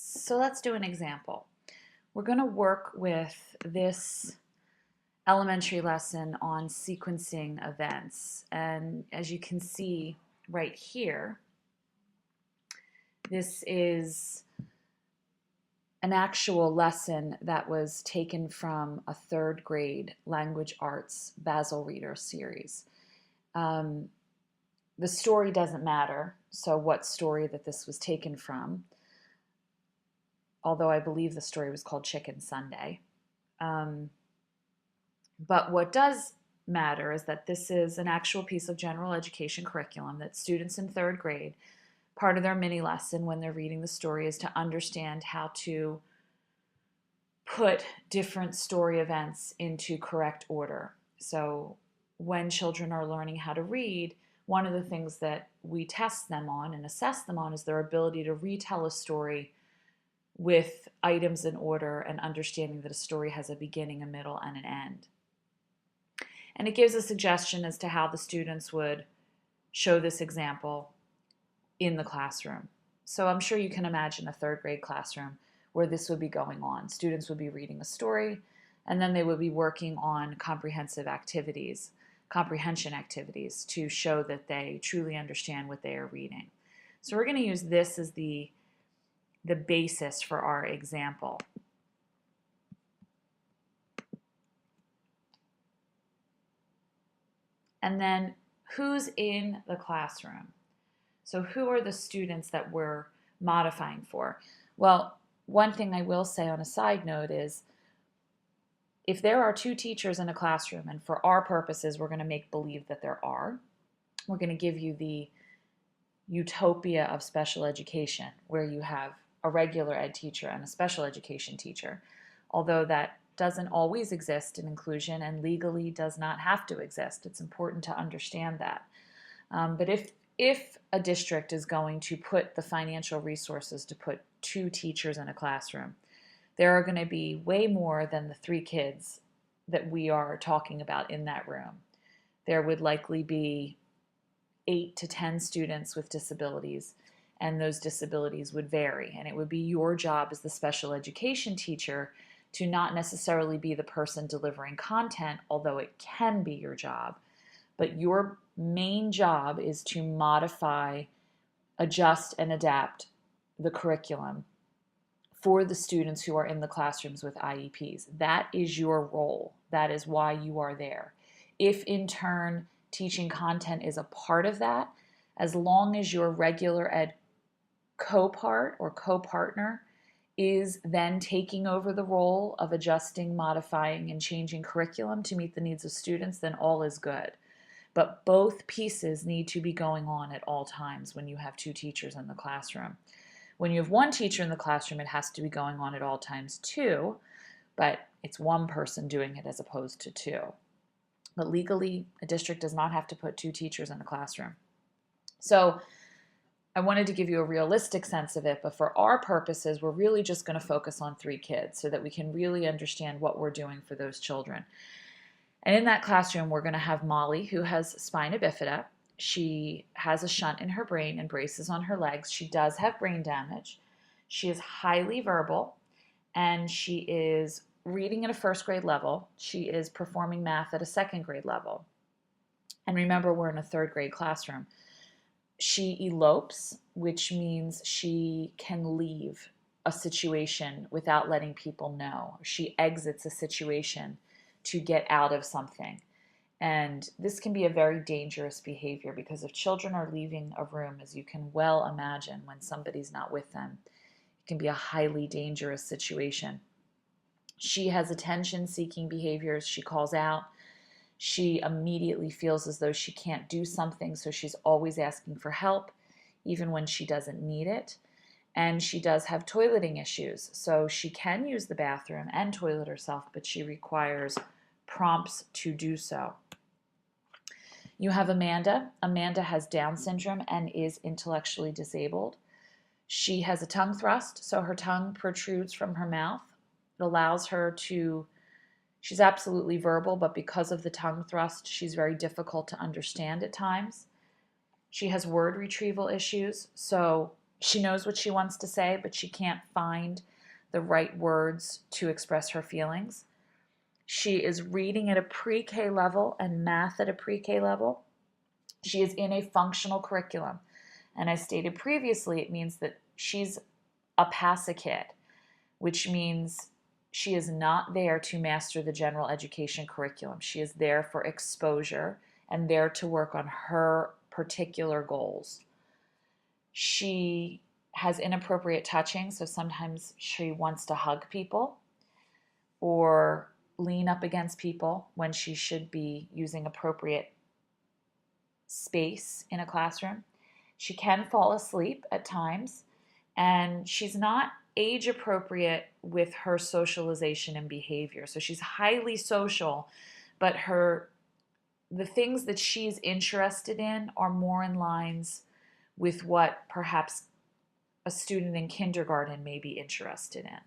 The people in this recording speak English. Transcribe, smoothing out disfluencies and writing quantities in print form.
So let's do an example. We're going to work with this elementary lesson on sequencing events. And as you can see right here, this is an actual lesson that was taken from a third grade language arts Basil Reader series. Um, the story doesn't matter, so what story that this was taken from, although I believe the story was called Chicken Sunday. But what does matter is that this is an actual piece of general education curriculum that students in third grade, part of their mini lesson when they're reading the story is to understand how to put different story events into correct order. So when children are learning how to read, one of the things that we test them on and assess them on is their ability to retell a story with items in order and understanding that a story has a beginning, a middle, and an end. And it gives a suggestion as to how the students would show this example in the classroom. So I'm sure you can imagine a third grade classroom where this would be going on. Students would be reading a story, and then they would be working on comprehension activities to show that they truly understand what they are reading. So we're going to use this as the basis for our example. And then who's in the classroom? So who are the students that we're modifying for? Well, one thing I will say on a side note is if there are two teachers in a classroom, and for our purposes, we're going to make believe that there are, we're going to give you the utopia of special education where you have a regular ed teacher and a special education teacher, although that doesn't always exist in inclusion and legally does not have to exist. It's important to understand that. But if a district is going to put the financial resources to put two teachers in a classroom, there are going to be way more than the 3 kids that we are talking about in that room. There would likely be 8 to 10 students with disabilities, and those disabilities would vary. And it would be your job as the special education teacher to not necessarily be the person delivering content, although it can be your job. But your main job is to modify, adjust, and adapt the curriculum for the students who are in the classrooms with IEPs. That is your role. That is why you are there. If in turn teaching content is a part of that, as long as your regular ed co-part or co-partner is then taking over the role of adjusting, modifying, and changing curriculum to meet the needs of students, then all is good. But both pieces need to be going on at all times when you have 2 teachers in the classroom. When you have 1 teacher in the classroom, it has to be going on at all times too, but it's 1 person doing it as opposed to 2. But legally, a district does not have to put 2 teachers in a classroom. So I wanted to give you a realistic sense of it, but for our purposes, we're really just going to focus on 3 kids so that we can really understand what we're doing for those children. And in that classroom, we're going to have Molly, who has spina bifida. She has a shunt in her brain and braces on her legs. She does have brain damage. She is highly verbal, and she is reading at a 1st grade level. She is performing math at a 2nd grade level. And remember, we're in a 3rd grade classroom. She elopes, which means she can leave a situation without letting people know. She exits a situation to get out of something. And this can be a very dangerous behavior because if children are leaving a room, as you can well imagine, when somebody's not with them, it can be a highly dangerous situation. She has attention-seeking behaviors. She calls out. She immediately feels as though she can't do something, so she's always asking for help, even when she doesn't need it. And she does have toileting issues, so she can use the bathroom and toilet herself, but she requires prompts to do so. You have Amanda. Amanda has Down syndrome and is intellectually disabled. She has a tongue thrust, so her tongue protrudes from her mouth. It allows her to, she's absolutely verbal, but because of the tongue thrust, she's very difficult to understand at times. She has word retrieval issues, so She knows what she wants to say, but she can't find the right words to express her feelings. She is reading at a pre-K level and math at a pre-K level. She is in a functional curriculum. And as stated previously, it means that she's a PASA kid, which means she is not there to master the general education curriculum. She is there for exposure and there to work on her particular goals. She has inappropriate touching, so sometimes she wants to hug people or lean up against people when she should be using appropriate space in a classroom. She can fall asleep at times, and she's not age appropriate with her socialization and behavior. So she's highly social, but the things that she's interested in are more in lines with what perhaps a student in kindergarten may be interested in.